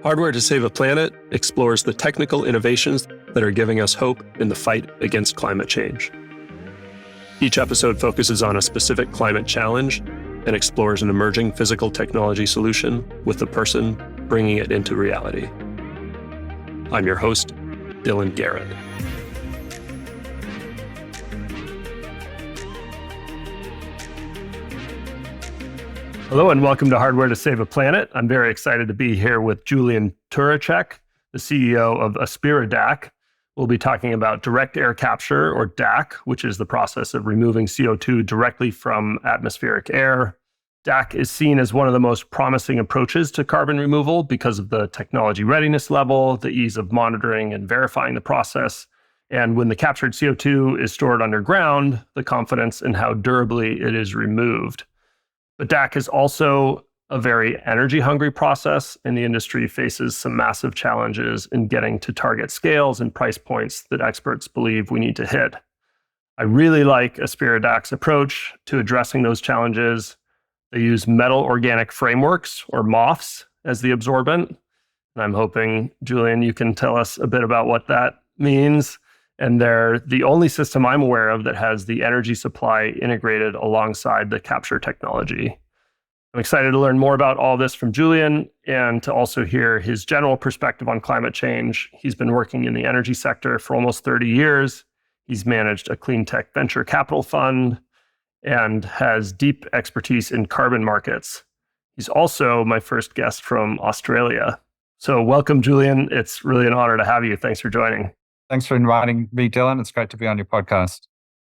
Hardware to Save a Planet explores the technical innovations that are giving us hope in the fight against climate change. Each episode focuses on a specific climate challenge and explores an emerging physical technology solution with the person bringing it into reality. I'm your host, Dylan Garrett. Hello and welcome to Hardware to Save a Planet. I'm very excited to be here with Julian Turecek, the CEO of AspiraDAC. We'll be talking about direct air capture, or DAC, which is the process of removing CO2 directly from atmospheric air. DAC is seen as one of the most promising approaches to carbon removal because of the technology readiness level, the ease of monitoring and verifying the process, and when the captured CO2 is stored underground, the confidence in how durably it is removed. But DAC is also a very energy-hungry process, and the industry faces some massive challenges in getting to target scales and price points that experts believe we need to hit. I really like AspiraDAC's approach to addressing those challenges. They use metal organic frameworks, or MOFs, as the absorbent. And I'm hoping, Julian, you can tell us a bit about what that means. And they're the only system I'm aware of that has the energy supply integrated alongside the capture technology. I'm excited to learn more about all this from Julian and to also hear his general perspective on climate change. He's been working in the energy sector for almost 30 years. He's managed a Cleantech venture capital fund and has deep expertise in carbon markets. He's also my first guest from Australia. So welcome, Julian. It's really an honor to have you. Thanks for joining. Thanks for inviting me, Dylan. It's great to be on your podcast.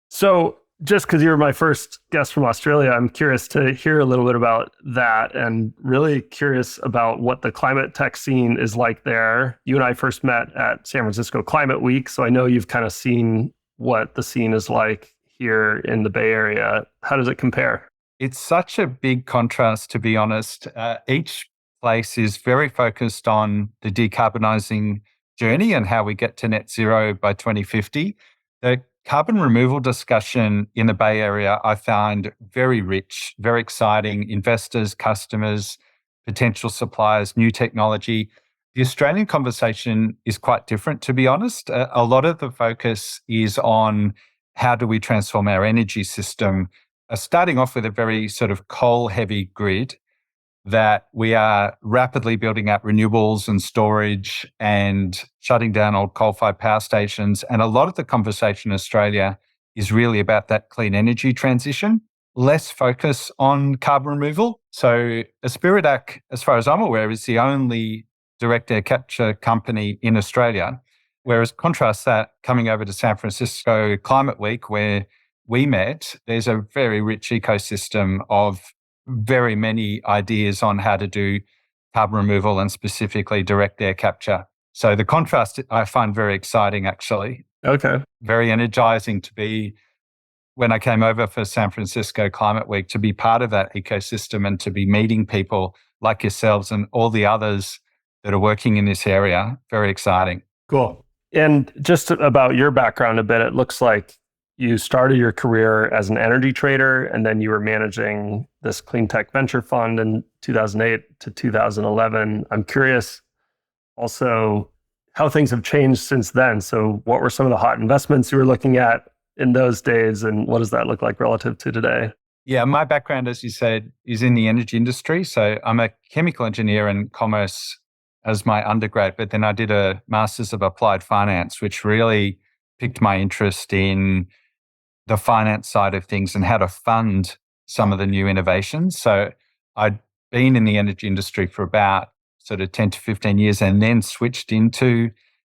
So just because you're my first guest from Australia, I'm curious to hear a little bit about that and really curious about what the climate tech scene is like there. You and I first met at San Francisco Climate Week, so I know you've kind of seen what the scene is like here in the Bay Area. How does it compare? It's such a big contrast, to be honest. Each place is very focused on the decarbonizing journey and how we get to net zero by 2050. The carbon removal discussion in the Bay Area I find very rich, very exciting. Investors, customers, potential suppliers, new technology. The Australian conversation is quite different, to be honest. A lot of the focus is on how do we transform our energy system, starting off with a very sort of coal-heavy grid that we are rapidly building up renewables and storage and shutting down old coal-fired power stations. And a lot of the conversation in Australia is really about that clean energy transition, less focus on carbon removal. So AspiraDAC, as far as I'm aware, is the only direct air capture company in Australia. Whereas contrast that, coming over to San Francisco Climate Week, where we met, there's a very rich ecosystem of very many ideas on how to do carbon removal and specifically direct air capture. So the contrast I find very exciting, actually. Okay. Very energizing to be, when I came over for San Francisco Climate Week, to be part of that ecosystem and to be meeting people like yourselves and all the others that are working in this area. Very exciting. Cool. And just about your background a bit, it looks like you started your career as an energy trader, and then you were managing this Cleantech venture fund in 2008 to 2011. I'm curious also how things have changed since then. So what were some of the hot investments you were looking at in those days, and what does that look like relative to today? Yeah, my background, as you said, is in the energy industry. So I'm a chemical engineer in commerce as my undergrad, but then I did a Master's of Applied Finance, which really piqued my interest in the finance side of things and how to fund some of the new innovations. So I'd been in the energy industry for about sort of 10 to 15 years and then switched into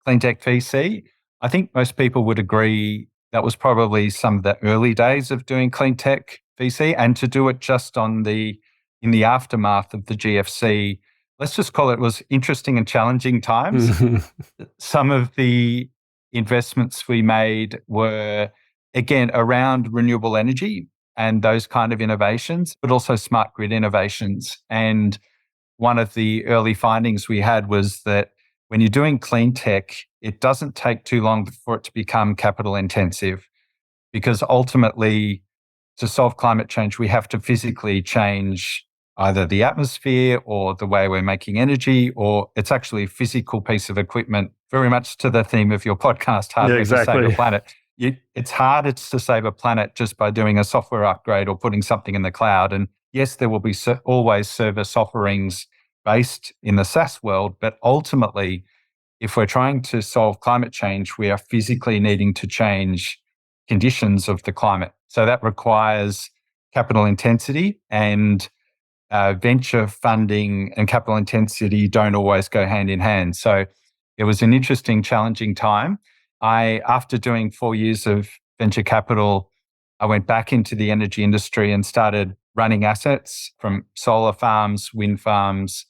Cleantech VC. I think most people would agree that was probably some of the early days of doing Cleantech VC, and to do it just in the aftermath of the GFC, let's just call it, was interesting and challenging times. Some of the investments we made were, again, around renewable energy and those kind of innovations, but also smart grid innovations. And one of the early findings we had was that when you're doing clean tech, it doesn't take too long for it to become capital intensive, because ultimately, to solve climate change, we have to physically change either the atmosphere or the way we're making energy, or it's actually a physical piece of equipment, very much to the theme of your podcast, Yeah, Hardware to Save exactly. a Planet. It's harder to save a planet just by doing a software upgrade or putting something in the cloud. And yes, there will be always service offerings based in the SaaS world, but ultimately, if we're trying to solve climate change, we are physically needing to change conditions of the climate. So that requires capital intensity, and venture funding and capital intensity don't always go hand in hand. So it was an interesting, challenging time. After doing 4 years of venture capital, I went back into the energy industry and started running assets from solar farms, wind farms,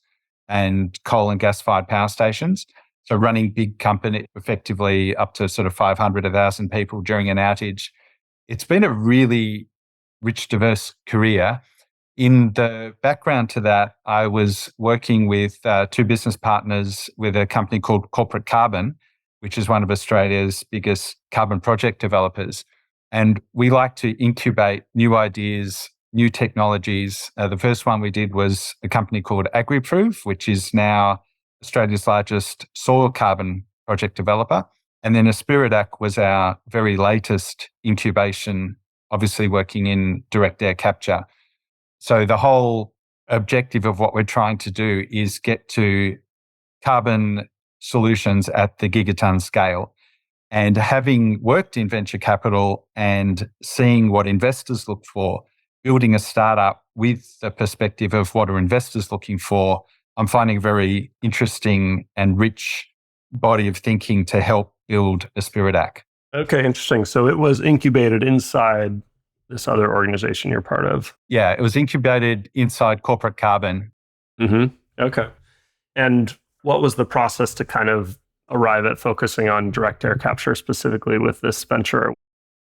and coal and gas-fired power stations. So running big company, effectively up to sort of 500, 1,000 people during an outage. It's been a really rich, diverse career. In the background to that, I was working with two business partners with a company called Corporate Carbon, which is one of Australia's biggest carbon project developers. And we like to incubate new ideas, new technologies. The first one we did was a company called AgriProof, which is now Australia's largest soil carbon project developer. And then AspiraDAC was our very latest incubation, obviously working in direct air capture. So the whole objective of what we're trying to do is get to carbon solutions at the gigaton scale. And having worked in venture capital and seeing what investors look for, building a startup with the perspective of what are investors looking for, I'm finding a very interesting and rich body of thinking to help build AspiraDAC. Okay, interesting. So it was incubated inside this other organization you're part of. Yeah, it was incubated inside Corporate Carbon. Mm-hmm. Okay. And what was the process to kind of arrive at focusing on direct air capture specifically with this venture?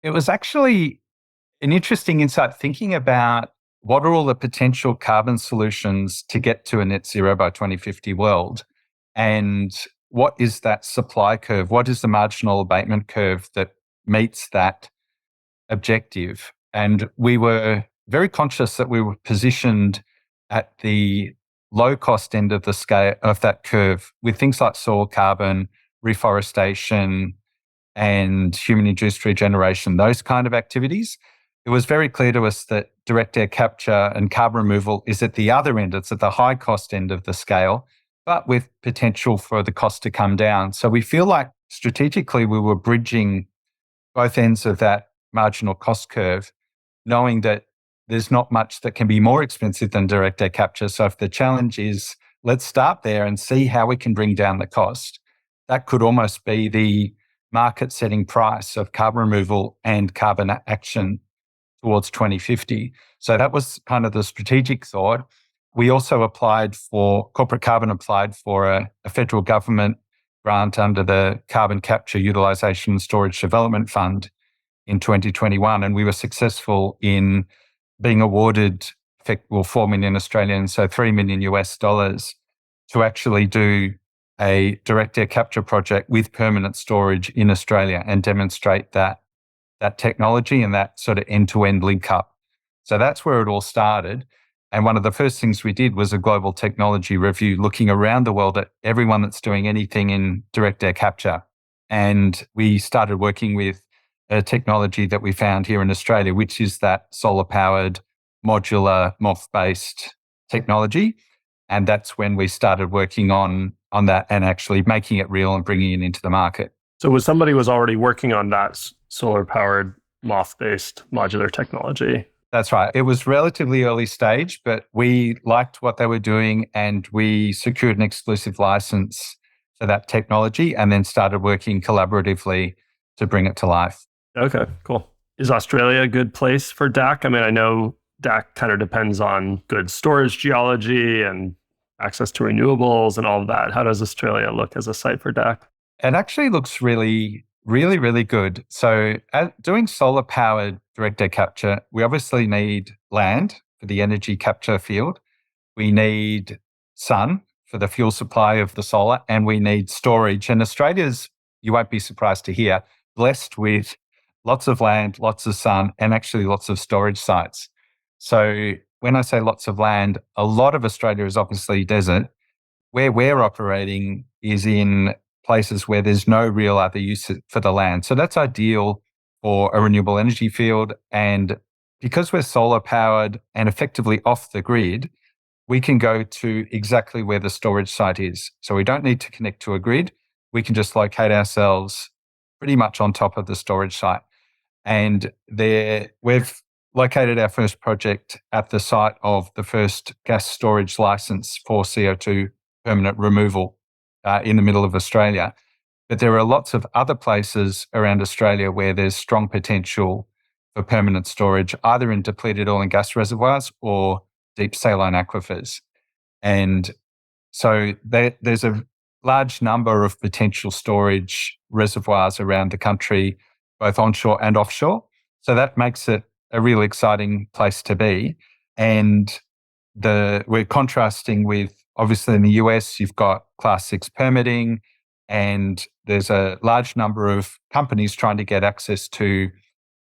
It was actually an interesting insight thinking about what are all the potential carbon solutions to get to a net zero by 2050 world, and what is that supply curve? What is the marginal abatement curve that meets that objective? And we were very conscious that we were positioned at the low cost end of the scale of that curve with things like soil carbon, reforestation, and human induced regeneration, those kind of activities. It was very clear to us that direct air capture and carbon removal is at the other end. It's at the high cost end of the scale, but with potential for the cost to come down. So we feel like strategically we were bridging both ends of that marginal cost curve, knowing that there's not much that can be more expensive than direct air capture. So if the challenge is, let's start there and see how we can bring down the cost, that could almost be the market setting price of carbon removal and carbon action towards 2050. So that was kind of the strategic thought. We also Corporate Carbon applied for a federal government grant under the Carbon Capture Utilisation and Storage Development Fund in 2021. And we were successful in being awarded 4 million Australian, so $3 million to actually do a direct air capture project with permanent storage in Australia and demonstrate that technology and that sort of end-to-end link up. So that's where it all started. And one of the first things we did was a global technology review, looking around the world at everyone that's doing anything in direct air capture. And we started working with a technology that we found here in Australia, which is that solar-powered, modular, MOF-based technology. And that's when we started working on that and actually making it real and bringing it into the market. So somebody was already working on that solar-powered, MOF-based modular technology? That's right. It was relatively early stage, but we liked what they were doing and we secured an exclusive license for that technology and then started working collaboratively to bring it to life. Okay, cool. Is Australia a good place for DAC? I mean, I know DAC kind of depends on good storage geology and access to renewables and all of that. How does Australia look as a site for DAC? It actually looks really, really, really good. So doing solar-powered direct air capture, we obviously need land for the energy capture field. We need sun for the fuel supply of the solar, and we need storage. And Australia's, you won't be surprised to hear, blessed with lots of land, lots of sun, and actually lots of storage sites. So when I say lots of land, a lot of Australia is obviously desert. Where we're operating is in places where there's no real other use for the land. So that's ideal for a renewable energy field. And because we're solar powered and effectively off the grid, we can go to exactly where the storage site is. So we don't need to connect to a grid. We can just locate ourselves pretty much on top of the storage site. And we've located our first project at the site of the first gas storage license for CO2 permanent removal in the middle of Australia. But there are lots of other places around Australia where there's strong potential for permanent storage, either in depleted oil and gas reservoirs or deep saline aquifers. And so there's a large number of potential storage reservoirs around the country, both onshore and offshore. So that makes it a really exciting place to be. And we're contrasting with, obviously in the US, you've got Class 6 permitting, and there's a large number of companies trying to get access to,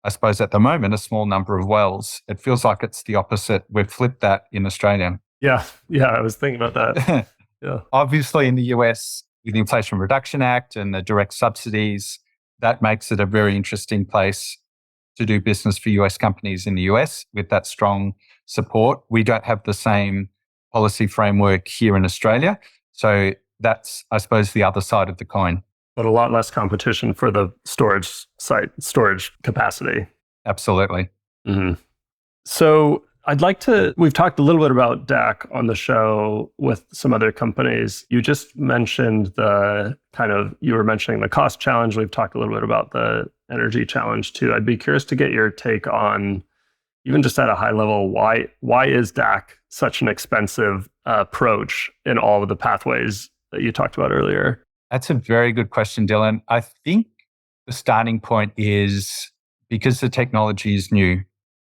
I suppose at the moment, a small number of wells. It feels like it's the opposite. We've flipped that in Australia. Yeah, I was thinking about that. Yeah. Obviously in the US, with the Inflation Reduction Act and the direct subsidies, that makes it a very interesting place to do business for US companies in the US with that strong support. We don't have the same policy framework here in Australia. So that's, I suppose, the other side of the coin. But a lot less competition for the storage capacity. Absolutely. Mm-hmm. So we've talked a little bit about DAC on the show with some other companies. You just mentioned you were mentioning the cost challenge. We've talked a little bit about the energy challenge too. I'd be curious to get your take on, even just at a high level, why is DAC such an expensive approach in all of the pathways that you talked about earlier? That's a very good question, Dylan. I think the starting point is because the technology is new,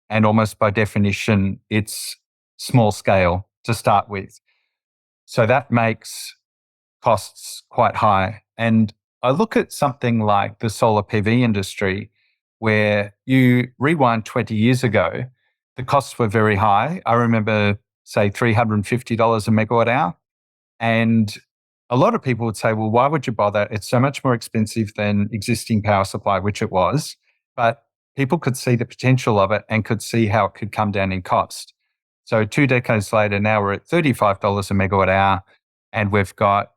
and almost by definition, it's small scale to start with. So that makes costs quite high. And I look at something like the solar PV industry, where you rewind 20 years ago, the costs were very high. I remember, say, $350 a megawatt hour. And a lot of people would say, well, why would you bother? It's so much more expensive than existing power supply, which it was. But people could see the potential of it and could see how it could come down in cost. So 2 decades later, now we're at $35 a megawatt hour, and we've got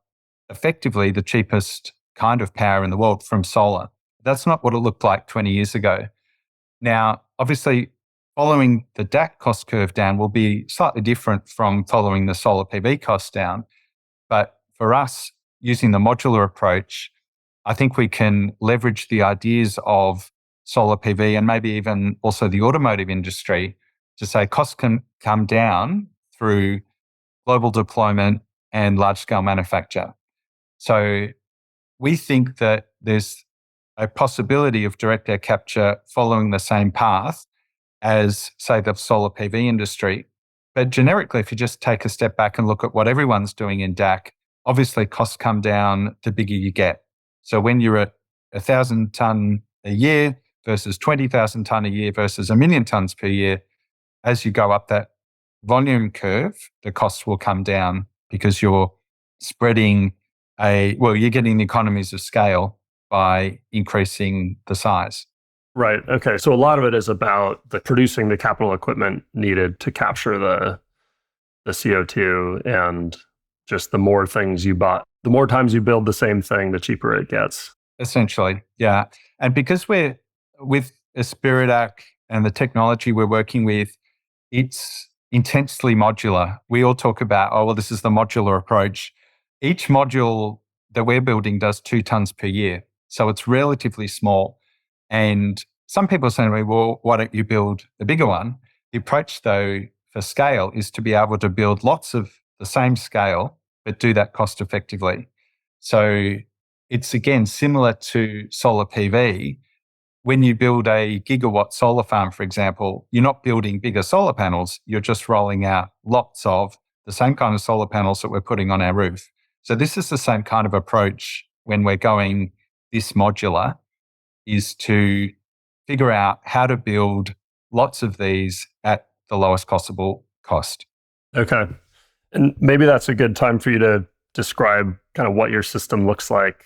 effectively the cheapest kind of power in the world from solar. That's not what it looked like 20 years ago. Now, obviously, following the DAC cost curve down will be slightly different from following the solar PV cost down. But for us, using the modular approach, I think we can leverage the ideas of solar PV and maybe even also the automotive industry to say costs can come down through global deployment and large-scale manufacture. So we think that there's a possibility of direct air capture following the same path as, say, the solar PV industry. But generically, if you just take a step back and look at what everyone's doing in DAC, obviously costs come down the bigger you get. So when you're at 1,000 tonne a year versus 20,000 tonne a year versus 1 million tonnes per year, as you go up that volume curve, the costs will come down because you're spreading you're getting the economies of scale by increasing the size. Right. Okay. So a lot of it is about producing the capital equipment needed to capture the CO2, and just the more things you bought, the more times you build the same thing, the cheaper it gets. Essentially, yeah. And because we're with AspiraDAC and the technology we're working with, it's intensely modular. We all talk about, this is the modular approach. Each module that we're building does 2 tonnes per year. So it's relatively small. And some people say to me, well, why don't you build a bigger one? The approach, though, for scale is to be able to build lots of the same scale, but do that cost effectively. So it's, again, similar to solar PV. When you build a gigawatt solar farm, for example, you're not building bigger solar panels. You're just rolling out lots of the same kind of solar panels that we're putting on our roof. So this is the same kind of approach when we're going this modular, is to figure out how to build lots of these at the lowest possible cost. Okay. And maybe that's a good time for you to describe kind of what your system looks like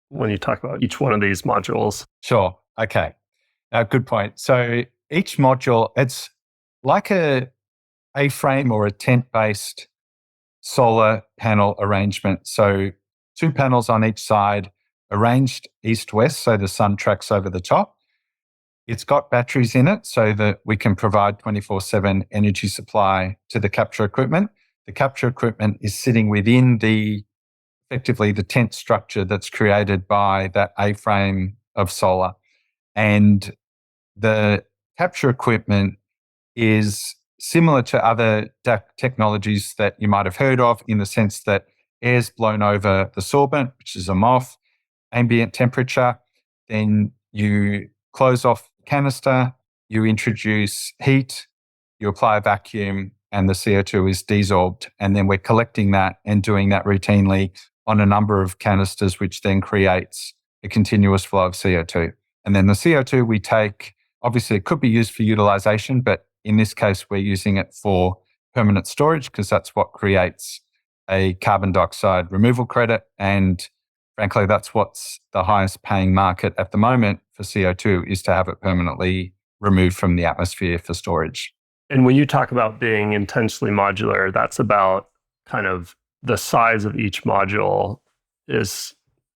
when you talk about each one of these modules. Sure. Okay. Good point. So each module, it's like a frame or a tent-based solar panel arrangement. So 2 panels on each side, arranged east-west, so the sun tracks over the top. It's got batteries in it so that we can provide 24/7 energy supply to the capture equipment. The capture equipment is sitting within effectively the tent structure that's created by that A-frame of solar. And the capture equipment is similar to other DAC technologies that you might have heard of, in the sense that air's blown over the sorbent, which is a MOF, ambient temperature. Then you close off the canister, you introduce heat, you apply a vacuum, and the CO2 is desorbed. And then we're collecting that and doing that routinely on a number of canisters, which then creates a continuous flow of CO2. And then the CO2 we take, obviously it could be used for utilization, but in this case, we're using it for permanent storage because that's what creates a carbon dioxide removal credit. And frankly, that's what's the highest paying market at the moment for CO2, is to have it permanently removed from the atmosphere for storage. And when you talk about being intentionally modular, that's about kind of the size of each module is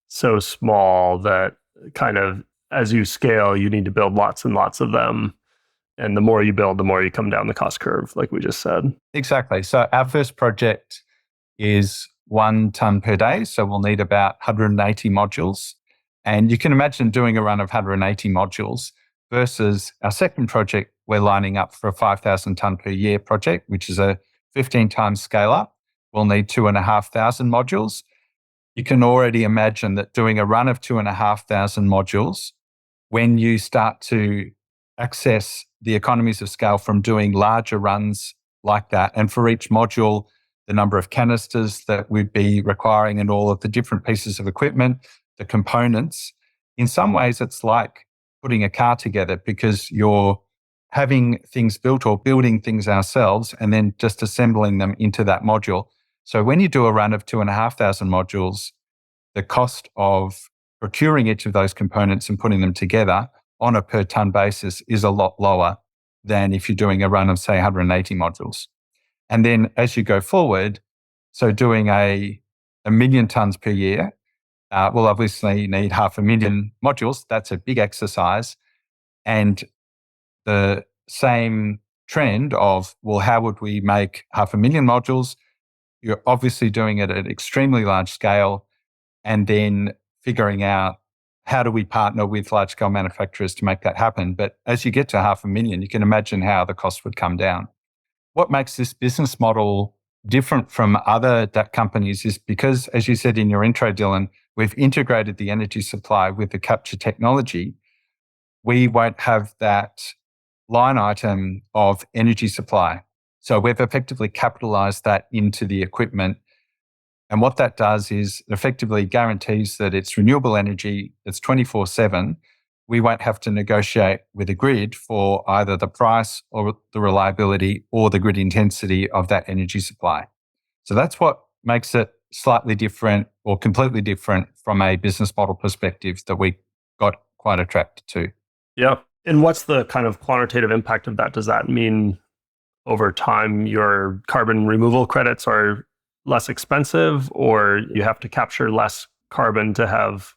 so small that kind of as you scale, you need to build lots and lots of them. And the more you build, the more you come down the cost curve, like we just said. Exactly. So our first project is 1 ton per day. So we'll need about 180 modules. And you can imagine doing a run of 180 modules versus our second project, we're lining up for a 5,000 ton per year project, which is a 15 times scale up. We'll need 2,500 modules. You can already imagine that doing a run of 2,500 modules, when you start to access the economies of scale from doing larger runs like that, and for each module, the number of canisters that we'd be requiring and all of the different pieces of equipment, the components, in some ways it's like putting a car together, because you're having things built or building things ourselves and then just assembling them into that module. So when you do a run of 2,500 modules, the cost of procuring each of those components and putting them together on a per ton basis is a lot lower than if you're doing a run of, say, 180 modules. And then as you go forward, so doing a million tons per year, we'll obviously need 500,000 modules. That's a big exercise. And the same trend of, well, how would we make 500,000 modules? You're obviously doing it at extremely large scale, and then figuring out how do we partner with large scale manufacturers to make that happen. But as you get to 500,000, you can imagine how the cost would come down. What makes this business model different from other DAC companies is because, as you said in your intro, Dylan, we've integrated the energy supply with the capture technology. We won't have that line item of energy supply. So we've effectively capitalized that into the equipment. And what that does is effectively guarantees that it's renewable energy, it's 24/7. We won't have to negotiate with a grid for either the price or the reliability or the grid intensity of that energy supply. So that's what makes it slightly different or completely different from a business model perspective that we got quite attracted to. Yeah. And what's the kind of quantitative impact of that? Does that mean over time your carbon removal credits are less expensive, or you have to capture less carbon to have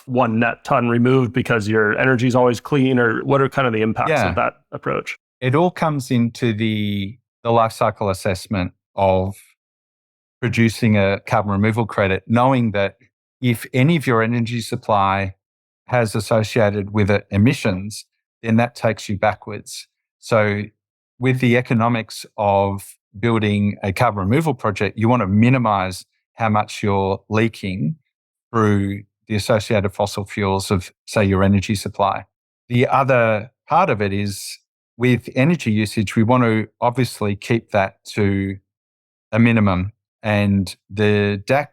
one net ton removed because your energy is always clean? Or what are kind of the impacts of that approach? It all comes into the life cycle assessment of producing a carbon removal credit, knowing that if any of your energy supply has associated with it emissions, then that takes you backwards. So with the economics of building a carbon removal project, you want to minimize how much you're leaking through the associated fossil fuels of, say, your energy supply. The other part of it is with energy usage, we want to obviously keep that to a minimum. And the DAC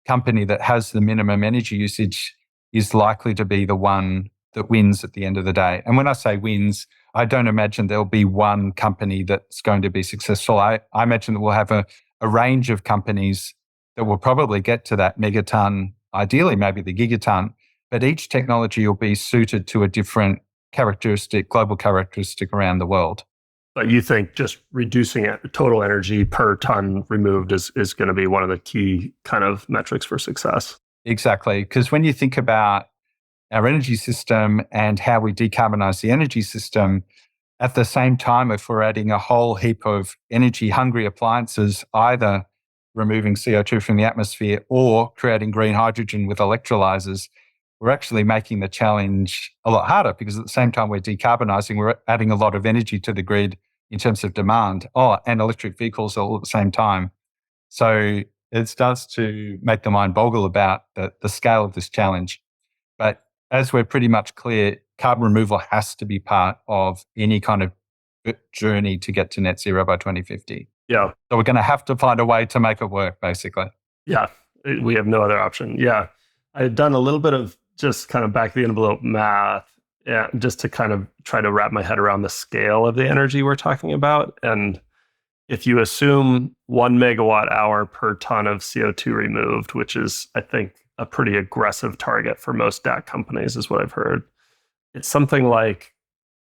company that has the minimum energy usage is likely to be the one that wins at the end of the day. And when I say wins, I don't imagine there'll be one company that's going to be successful. I imagine that we'll have a range of companies that will probably get to that megaton, ideally maybe the gigaton, but each technology will be suited to a different characteristic, global characteristic around the world. But you think just reducing total energy per ton removed is going to be one of the key kind of metrics for success? Exactly. Because when you think about our energy system and how we decarbonize the energy system, at the same time, if we're adding a whole heap of energy-hungry appliances, either removing CO2 from the atmosphere or creating green hydrogen with electrolyzers, we're actually making the challenge a lot harder because at the same time we're decarbonizing, we're adding a lot of energy to the grid in terms of demand. And electric vehicles all at the same time. So it starts to make the mind boggle about the scale of this challenge. But as we're pretty much clear, carbon removal has to be part of any kind of journey to get to net zero by 2050. Yeah. So we're going to have to find a way to make it work, basically. Yeah. We have no other option. Yeah. I had done a little bit of just kind of back of the envelope math, just to kind of try to wrap my head around the scale of the energy we're talking about. And if you assume 1 megawatt hour per ton of CO2 removed, which is, I think, a pretty aggressive target for most DAC companies, is what I've heard. It's something like,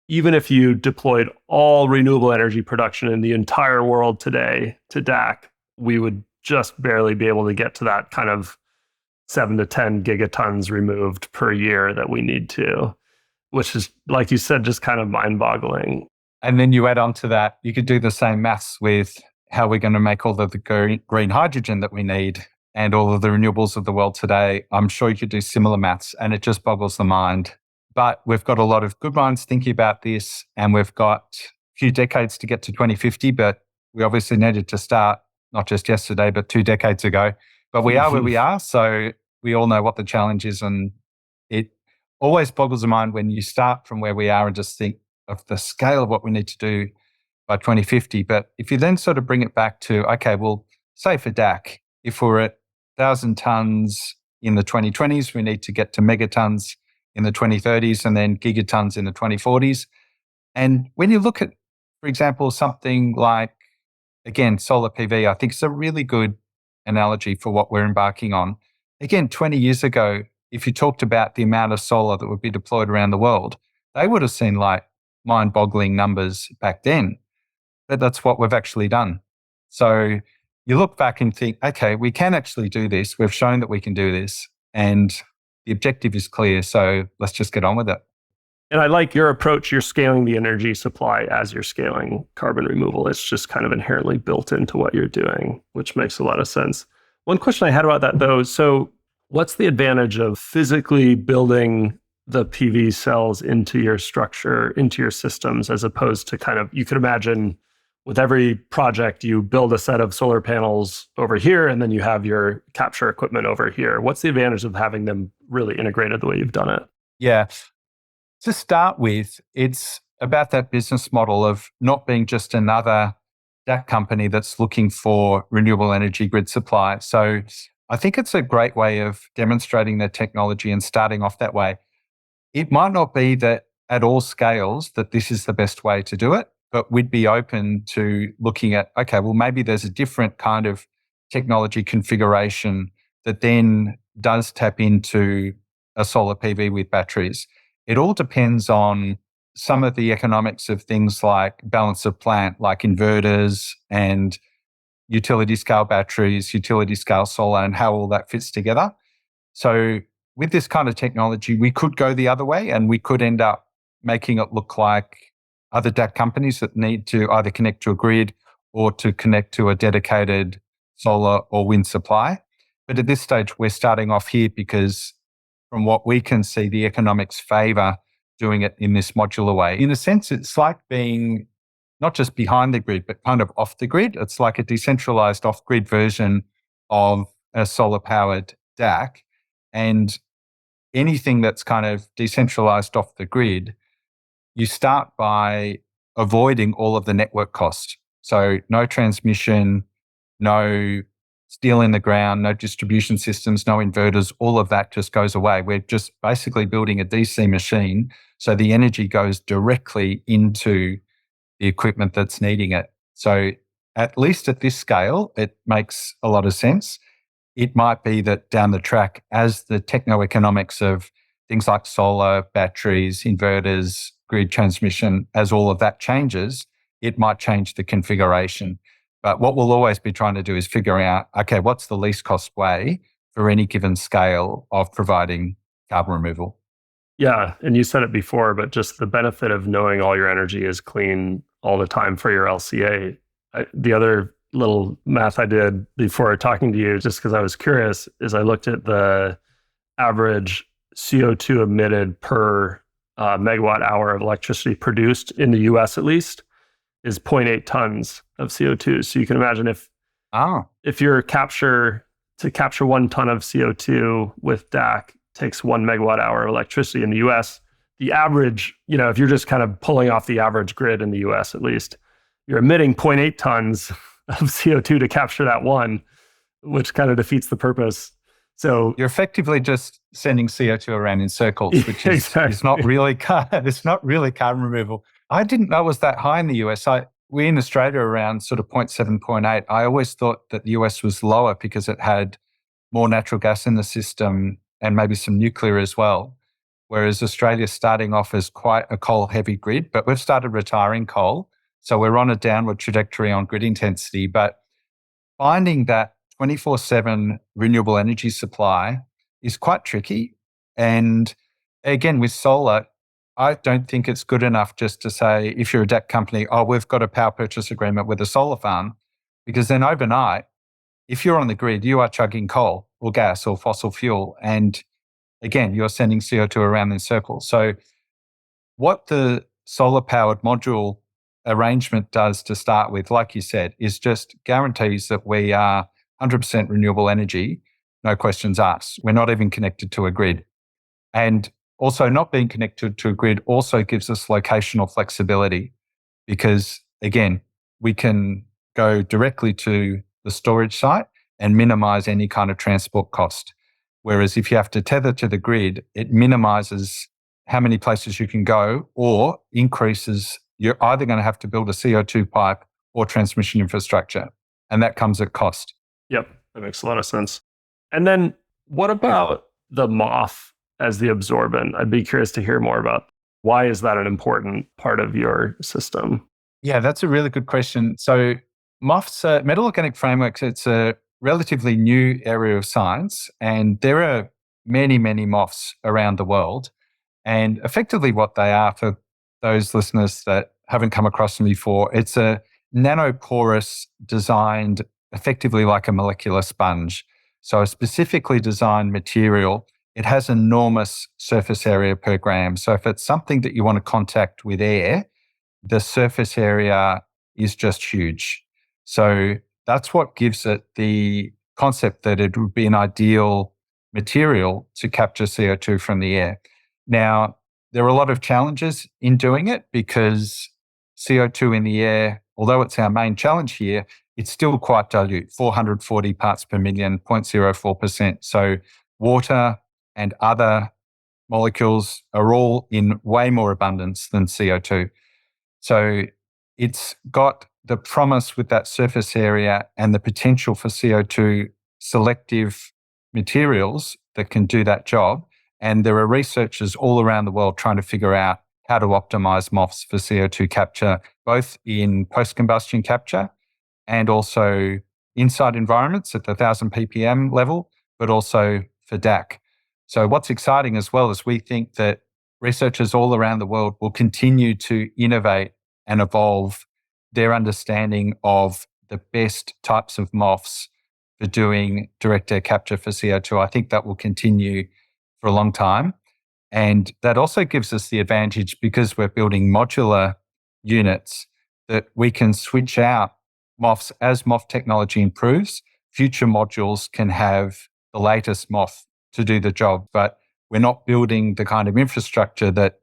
even if you deployed all renewable energy production in the entire world today to DAC, we would just barely be able to get to that kind of 7 to 10 gigatons removed per year that we need to, which is, like you said, just kind of mind-boggling. And then you add on to that, you could do the same maths with how we're going to make all of the green hydrogen that we need and all of the renewables of the world today. I'm sure you could do similar maths, and it just boggles the mind. But we've got a lot of good minds thinking about this, and we've got a few decades to get to 2050, but we obviously needed to start not just yesterday, but 2 decades ago. But we are where we are, so we all know what the challenge is, and it always boggles the mind when you start from where we are and just think of the scale of what we need to do by 2050. But if you then sort of bring it back to, okay, well, say for DAC, if we're at 1,000 tons in the 2020s, we need to get to megatons in the 2030s and then gigatons in the 2040s. And when you look at, for example, something like, again, solar PV, I think it's a really good analogy for what we're embarking on. Again, 20 years ago, if you talked about the amount of solar that would be deployed around the world, they would have seemed like mind-boggling numbers back then. But that's what we've actually done. So you look back and think, okay, we can actually do this. We've shown that we can do this. And the objective is clear. So let's just get on with it. And I like your approach. You're scaling the energy supply as you're scaling carbon removal. It's just kind of inherently built into what you're doing, which makes a lot of sense. One question I had about that, though, so what's the advantage of physically building the PV cells into your structure, into your systems, as opposed to kind of, you could imagine with every project, you build a set of solar panels over here, and then you have your capture equipment over here. What's the advantage of having them really integrated the way you've done it? Yeah. To start with, it's about that business model of not being just another DAC company that's looking for renewable energy grid supply. So I think it's a great way of demonstrating the technology and starting off that way. It might not be that at all scales that this is the best way to do it, but we'd be open to looking at, okay, well, maybe there's a different kind of technology configuration that then does tap into a solar PV with batteries. It all depends on some of the economics of things like balance of plant, like inverters and utility scale batteries, utility scale solar, and how all that fits together. So with this kind of technology, we could go the other way and we could end up making it look like other DAC companies that need to either connect to a grid or to connect to a dedicated solar or wind supply. But at this stage, we're starting off here because from what we can see, the economics favor doing it in this modular way. In a sense, it's like being not just behind the grid, but kind of off the grid. It's like a decentralized off-grid version of a solar-powered DAC. And anything that's kind of decentralized off the grid, you start by avoiding all of the network costs. So no transmission, no steel in the ground, no distribution systems, no inverters, all of that just goes away. We're just basically building a DC machine, so the energy goes directly into the equipment that's needing it. So at least at this scale, it makes a lot of sense. It might be that down the track, as the techno-economics of things like solar, batteries, inverters, grid transmission, as all of that changes, it might change the configuration. But what we'll always be trying to do is figure out, okay, what's the least cost way for any given scale of providing carbon removal? Yeah, and you said it before, but just the benefit of knowing all your energy is clean all the time for your LCA. The other little math I did before talking to you, just because I was curious, is I looked at the average CO2 emitted per megawatt hour of electricity produced in the US at least is 0.8 tons of CO2. So you can imagine if your capture 1 ton of CO2 with DAC takes 1 megawatt hour of electricity in the US, the average, if you're just kind of pulling off the average grid in the US at least, you're emitting 0.8 tons of CO2 to capture that one, which kind of defeats the purpose. So you're effectively just sending CO2 around in circles, which is, exactly. is not really it's not really carbon removal. I didn't know it was that high in the US. We in Australia are around sort of 0.7, 0.8. I always thought that the US was lower because it had more natural gas in the system and maybe some nuclear as well. Whereas Australia's starting off as quite a coal-heavy grid, but we've started retiring coal. So we're on a downward trajectory on grid intensity. But finding that 24/7 renewable energy supply is quite tricky. And again, with solar, I don't think it's good enough just to say, if you're a DAC company, we've got a power purchase agreement with a solar farm, because then overnight, if you're on the grid, you are chugging coal or gas or fossil fuel. And again, you're sending CO2 around in circles. So what the solar powered module arrangement does to start with, like you said, is just guarantees that we are 100% renewable energy, no questions asked. We're not even connected to a grid. And also not being connected to a grid also gives us locational flexibility, because again, we can go directly to the storage site and minimize any kind of transport cost. Whereas if you have to tether to the grid, it minimizes how many places you can go, or increases, you're either going to have to build a CO2 pipe or transmission infrastructure. And that comes at cost. Yep, that makes a lot of sense. And then what about the MOF as the absorbent? I'd be curious to hear more about why is that an important part of your system? Yeah, that's a really good question. So MOFs, metal organic frameworks, it's a relatively new area of science, and there are many, many MOFs around the world. And effectively what they are, for those listeners that haven't come across them before, it's a nanoporous, designed effectively like a molecular sponge. So a specifically designed material. It has enormous surface area per gram. So if it's something that you want to contact with air, the surface area is just huge. So that's what gives it the concept that it would be an ideal material to capture CO2 from the air. Now, there are a lot of challenges in doing it, because CO2 in the air, although it's our main challenge here, it's still quite dilute, 440 parts per million, 0.04%. So water and other molecules are all in way more abundance than CO2. So it's got the promise with that surface area and the potential for CO2 selective materials that can do that job. And there are researchers all around the world trying to figure out how to optimize MOFs for CO2 capture, both in post-combustion capture and also inside environments at the 1000 ppm level, but also for DAC. So what's exciting as well is we think that researchers all around the world will continue to innovate and evolve their understanding of the best types of MOFs for doing direct air capture for CO2. I think that will continue for a long time. And that also gives us the advantage, because we're building modular units, that we can switch out MOFs as MOF technology improves. Future modules can have the latest MOF to do the job, but we're not building the kind of infrastructure that,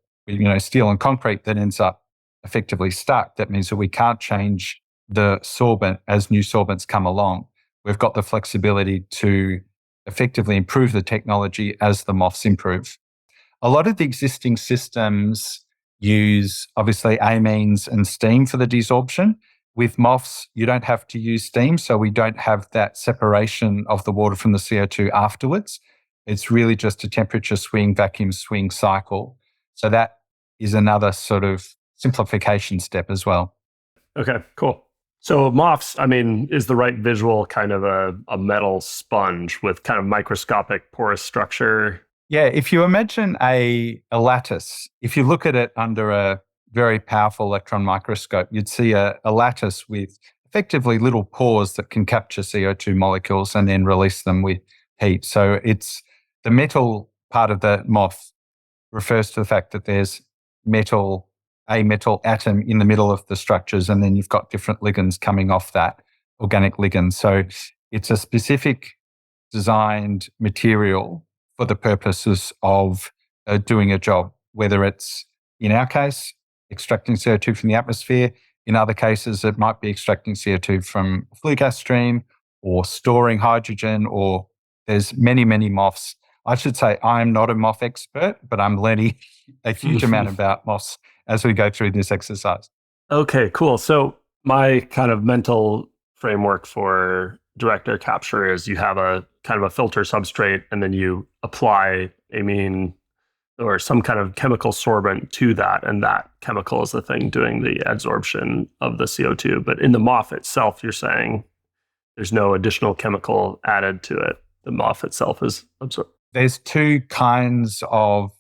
steel and concrete, that ends up effectively stuck. That means that we can't change the sorbent as new sorbents come along. we've got the flexibility to effectively improve the technology as the MOFs improve. A lot of the existing systems use obviously amines and steam for the desorption. With MOFs, you don't have to use steam, so we don't have that separation of the water from the CO2 afterwards. It's really just a temperature swing, vacuum swing cycle. So that is another sort of simplification step as well. Okay, cool. So MOFs, I mean, is the right visual kind of a metal sponge with kind of microscopic porous structure? Yeah, if you imagine a lattice, if you look at it under a very powerful electron microscope, you'd see a lattice with effectively little pores that can capture CO2 molecules and then release them with heat. So it's the metal part of the MOF refers to the fact that there's a metal atom in the middle of the structures, and then you've got different ligands coming off that, organic ligands. So it's a specific designed material for the purposes of doing a job, whether it's, in our case, extracting CO2 from the atmosphere. In other cases, it might be extracting CO2 from a flue gas stream or storing hydrogen, or there's many, many MOFs. I should say I'm not a MOF expert, but I'm learning a huge amount about MOFs as we go through this exercise. Okay, cool. So my kind of mental framework for direct air capture is you have a kind of a filter substrate, and then you apply amine or some kind of chemical sorbent to that, and that chemical is the thing doing the adsorption of the CO2. But in the MOF itself, you're saying there's no additional chemical added to it. The MOF itself is absorbed. There's two kinds of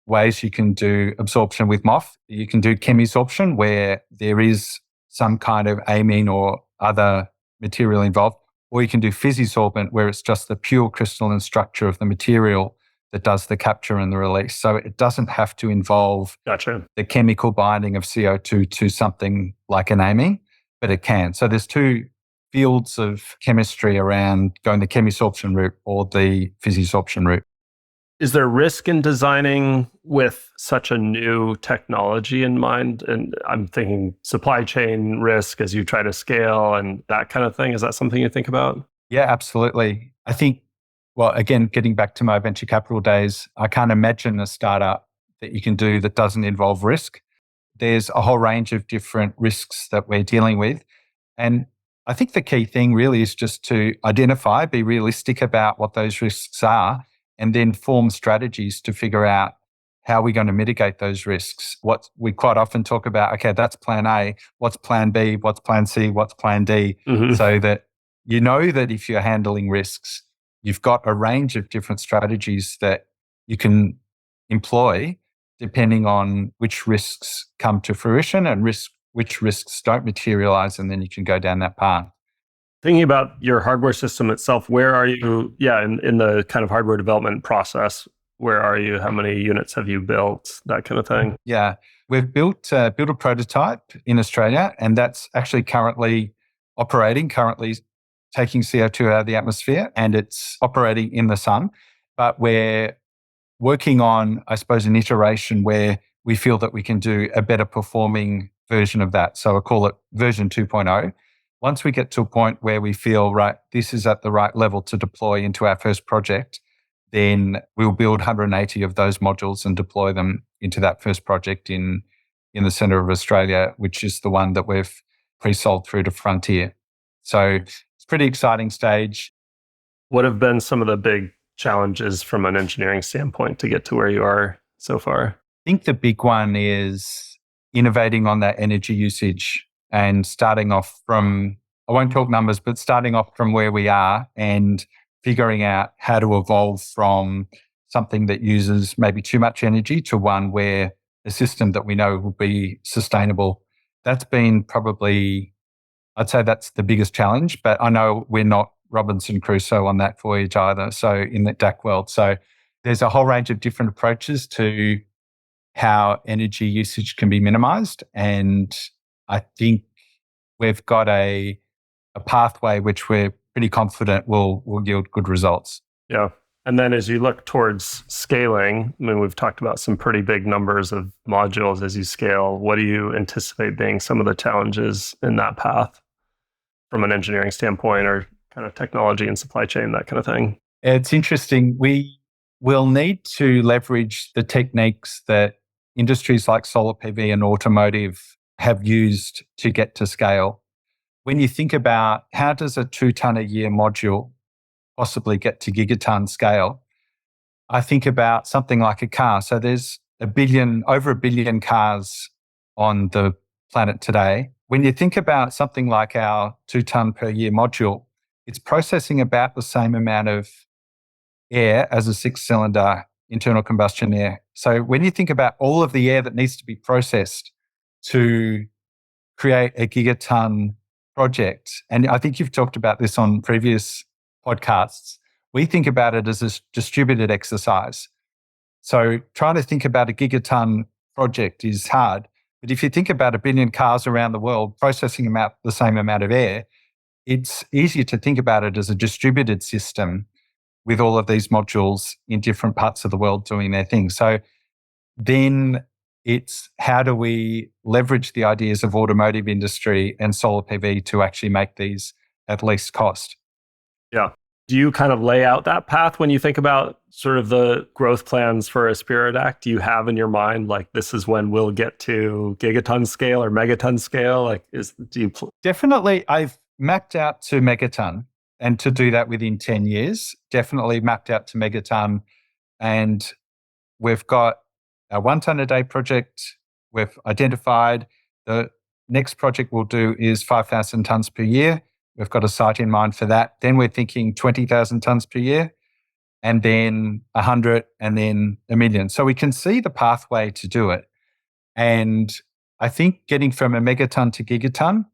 ways you can do absorption with MOF. You can do chemisorption, where there is some kind of amine or other material involved, or you can do physisorbent, where it's just the pure crystalline structure of the material that does the capture and the release. So it doesn't have to involve the chemical binding of CO2 to something like an amine, but it can. So there's two fields of chemistry around going the chemisorption route or the physisorption route. Is there risk in designing with such a new technology in mind? And I'm thinking supply chain risk as you try to scale and that kind of thing. Is that something you think about? Yeah, absolutely. I think, well, again, getting back to my venture capital days, I can't imagine a startup that you can do that doesn't involve risk. There's a whole range of different risks that we're dealing with. And I think the key thing really is just to identify, be realistic about what those risks are, and then form strategies to figure out how we're going to mitigate those risks. What we quite often talk about, okay, that's plan A, what's plan B, what's plan C, what's plan D, so that you know that if you're handling risks, you've got a range of different strategies that you can employ depending on which risks come to fruition and which risks don't materialize, and then you can go down that path. Thinking about your hardware system itself, where are you? Yeah, in the kind of hardware development process, where are you? How many units have you built? That kind of thing. Yeah, we've built a prototype in Australia, and that's actually currently operating, taking CO2 out of the atmosphere, and it's operating in the sun. But we're working on, I suppose, an iteration where we feel that we can do a better performing version of that. So I call it version 2.0. Once we get to a point where we feel, right, this is at the right level to deploy into our first project, then we'll build 180 of those modules and deploy them into that first project in the centre of Australia, which is the one that we've pre-sold through to Frontier. So it's a pretty exciting stage. What have been some of the big challenges from an engineering standpoint to get to where you are so far? I think the big one is innovating on that energy usage and starting off from, I won't talk numbers, but starting off from where we are and figuring out how to evolve from something that uses maybe too much energy to one where a system that we know will be sustainable. That's been probably, I'd say that's the biggest challenge, but I know we're not Robinson Crusoe on that voyage either. So in the DAC world. So there's a whole range of different approaches to how energy usage can be minimized. And I think we've got a pathway which we're pretty confident will yield good results. Yeah. And then as you look towards scaling, I mean, we've talked about some pretty big numbers of modules as you scale. What do you anticipate being some of the challenges in that path from an engineering standpoint or kind of technology and supply chain, that kind of thing. It's interesting. We will need to leverage the techniques that industries like solar PV and automotive have used to get to scale. When you think about how does a 2-ton a year module possibly get to gigaton scale, I think about something like a car. So there's over a billion cars on the planet today. When you think about something like our 2-ton per year module, it's processing about the same amount of air as a 6-cylinder internal combustion air. So when you think about all of the air that needs to be processed to create a gigaton project, and I think you've talked about this on previous podcasts, we think about it as a distributed exercise. So trying to think about a gigaton project is hard. But if you think about a billion cars around the world processing about the same amount of air, it's easier to think about it as a distributed system with all of these modules in different parts of the world doing their thing. So then it's how do we leverage the ideas of automotive industry and solar PV to actually make these at least cost? Yeah. Do you kind of lay out that path when you think about sort of the growth plans for AspiraDAC? Do you have in your mind, like, this is when we'll get to gigaton scale or megaton scale? Like, Definitely, I've mapped out to megaton, and to do that within 10 years, definitely mapped out to megaton. And we've got a 1-ton a day project. We've identified the next project we'll do is 5,000 tons per year. We've got a site in mind for that. Then we're thinking 20,000 tons per year, and then 100, and then 1 million. So we can see the pathway to do it. And I think getting from a megaton to gigaton,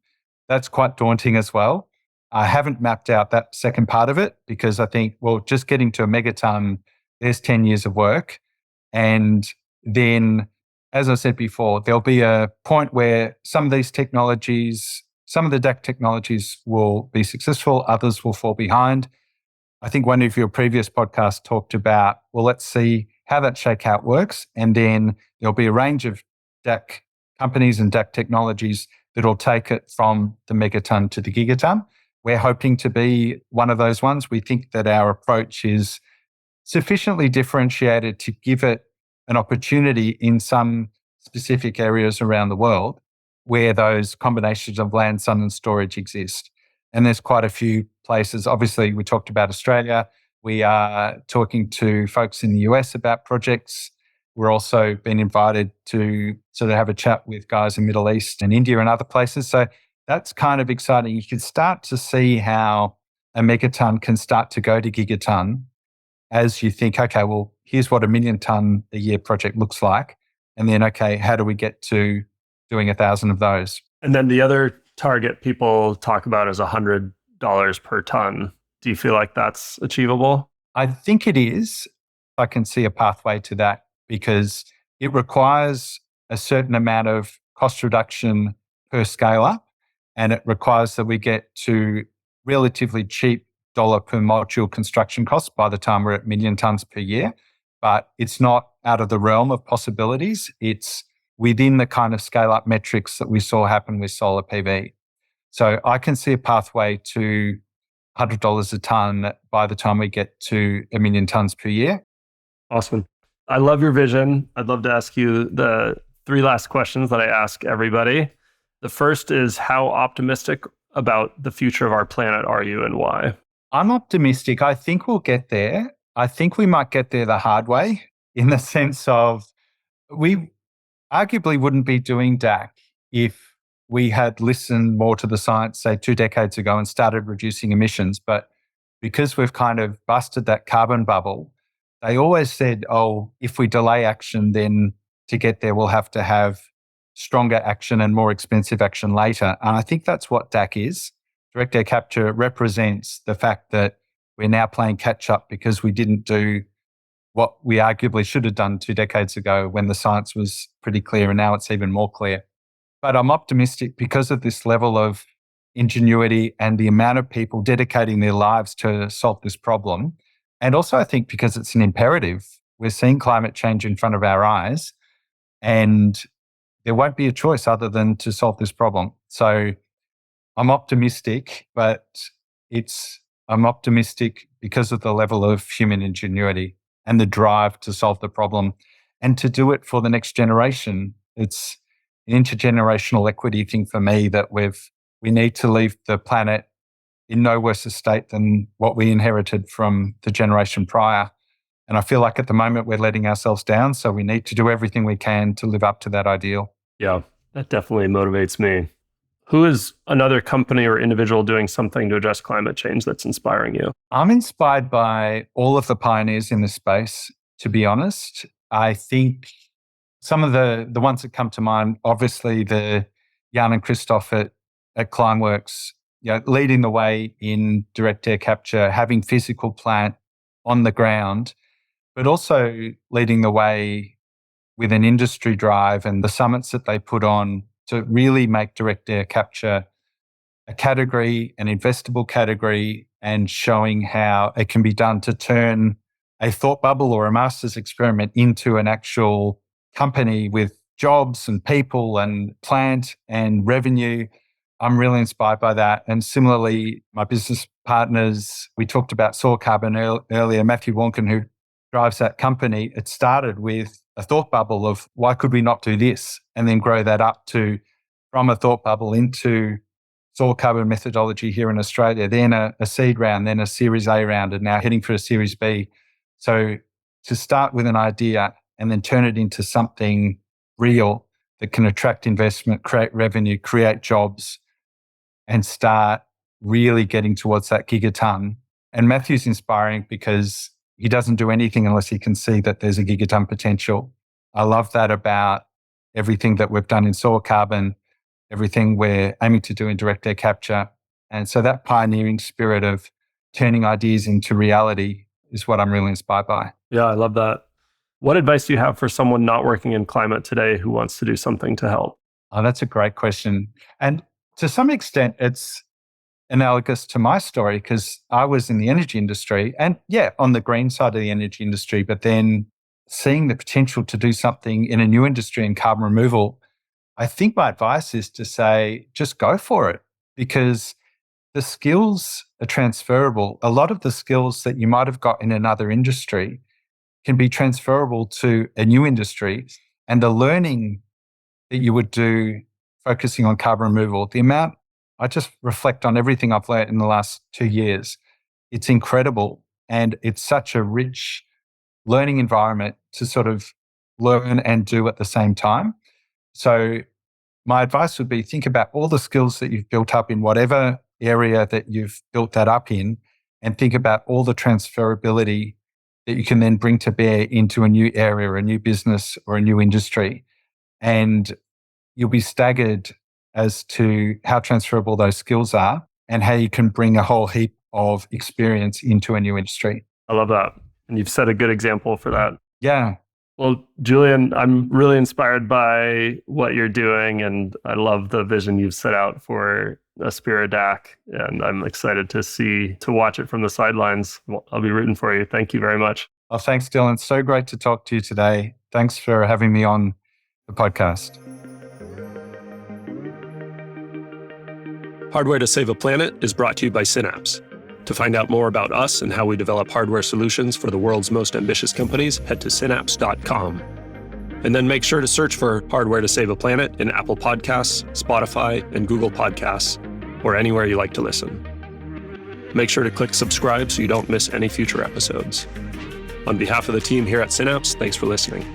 that's quite daunting as well. I haven't mapped out that second part of it because I think, well, just getting to a megaton, there's 10 years of work. And then, as I said before, there'll be a point where some of these technologies, some of the DAC technologies will be successful, others will fall behind. I think one of your previous podcasts talked about, well, let's see how that shakeout works. And then there'll be a range of DAC companies and DAC technologies that will take it from the megaton to the gigaton. We're hoping to be one of those ones. We think that our approach is sufficiently differentiated to give it an opportunity in some specific areas around the world where those combinations of land, sun, and storage exist. And there's quite a few places. Obviously, we talked about Australia. We are talking to folks in the US about projects. We're also been invited to sort of have a chat with guys in Middle East and India and other places. So that's kind of exciting. You can start to see how a megaton can start to go to gigaton as you think, okay, well, here's what a 1 million ton a year project looks like. And then, okay, how do we get to doing 1,000 of those? And then the other target people talk about is $100 per ton. Do you feel like that's achievable? I think it is. I can see a pathway to that because it requires a certain amount of cost reduction per scale up. And it requires that we get to relatively cheap dollar per module construction costs by the time we're at 1 million tons per year. But it's not out of the realm of possibilities. It's within the kind of scale up metrics that we saw happen with solar PV. So I can see a pathway to $100 a ton by the time we get to 1 million tons per year. Awesome. I love your vision. I'd love to ask you the 3 last questions that I ask everybody. The first is, how optimistic about the future of our planet are you, and why? I'm optimistic. I think we'll get there. I think we might get there the hard way, in the sense of we arguably wouldn't be doing DAC if we had listened more to the science, say 2 decades ago, and started reducing emissions. But because we've kind of busted that carbon bubble, they always said, oh, if we delay action, then to get there, we'll have to have stronger action and more expensive action later. And I think that's what DAC is. Direct air capture represents the fact that we're now playing catch up because we didn't do what we arguably should have done 2 decades ago when the science was pretty clear, and now it's even more clear. But I'm optimistic because of this level of ingenuity and the amount of people dedicating their lives to solve this problem. And also, I think because it's an imperative. We're seeing climate change in front of our eyes, and there won't be a choice other than to solve this problem. So I'm optimistic, but it's I'm optimistic because of the level of human ingenuity and the drive to solve the problem and to do it for the next generation. It's an intergenerational equity thing for me that we need to leave the planet in no worse a state than what we inherited from the generation prior. And I feel like at the moment we're letting ourselves down. So we need to do everything we can to live up to that ideal. Yeah, that definitely motivates me. Who is another company or individual doing something to address climate change that's inspiring you? I'm inspired by all of the pioneers in this space, to be honest. I think some of the ones that come to mind, obviously the Jan and Christoph at Climeworks, leading the way in direct air capture, having physical plant on the ground, but also leading the way with an industry drive and the summits that they put on to really make direct air capture a category, an investable category, and showing how it can be done to turn a thought bubble or a master's experiment into an actual company with jobs and people and plant and revenue. I'm really inspired by that. And similarly, my business partners, we talked about Soil Carbon earlier, Matthew Wonkin, who drives that company. It started with a thought bubble of why could we not do this, and then grow that up to from a thought bubble into soil carbon methodology here in Australia, then a seed round, then a Series A round, and now heading for a Series B. So to start with an idea and then turn it into something real that can attract investment, create revenue, create jobs, and start really getting towards that gigaton. And Matthew's inspiring because he doesn't do anything unless he can see that there's a gigaton potential. I love that about everything that we've done in soil carbon, everything we're aiming to do in direct air capture. And so that pioneering spirit of turning ideas into reality is what I'm really inspired by. Yeah, I love that. What advice do you have for someone not working in climate today who wants to do something to help? Oh, that's a great question. And to some extent, it's analogous to my story because I was in the energy industry and on the green side of the energy industry, but then seeing the potential to do something in a new industry in carbon removal, I think my advice is to say, just go for it because the skills are transferable. A lot of the skills that you might have got in another industry can be transferable to a new industry, and the learning that you would do focusing on carbon removal, the amount I just reflect on everything I've learned in the last 2 years. It's incredible. And it's such a rich learning environment to sort of learn and do at the same time. So my advice would be think about all the skills that you've built up in whatever area that you've built that up in, and think about all the transferability that you can then bring to bear into a new area, a new business, or a new industry. And you'll be staggered as to how transferable those skills are and how you can bring a whole heap of experience into a new industry. I love that. And you've set a good example for that. Yeah. Well, Julian, I'm really inspired by what you're doing, and I love the vision you've set out for AspiraDAC, and I'm excited to watch it from the sidelines. I'll be rooting for you. Thank you very much. Well, thanks, Dylan. So great to talk to you today. Thanks for having me on the podcast. Hardware to Save a Planet is brought to you by Synapse. To find out more about us and how we develop hardware solutions for the world's most ambitious companies, head to synapse.com. And then make sure to search for Hardware to Save a Planet in Apple Podcasts, Spotify, and Google Podcasts, or anywhere you like to listen. Make sure to click subscribe so you don't miss any future episodes. On behalf of the team here at Synapse, thanks for listening.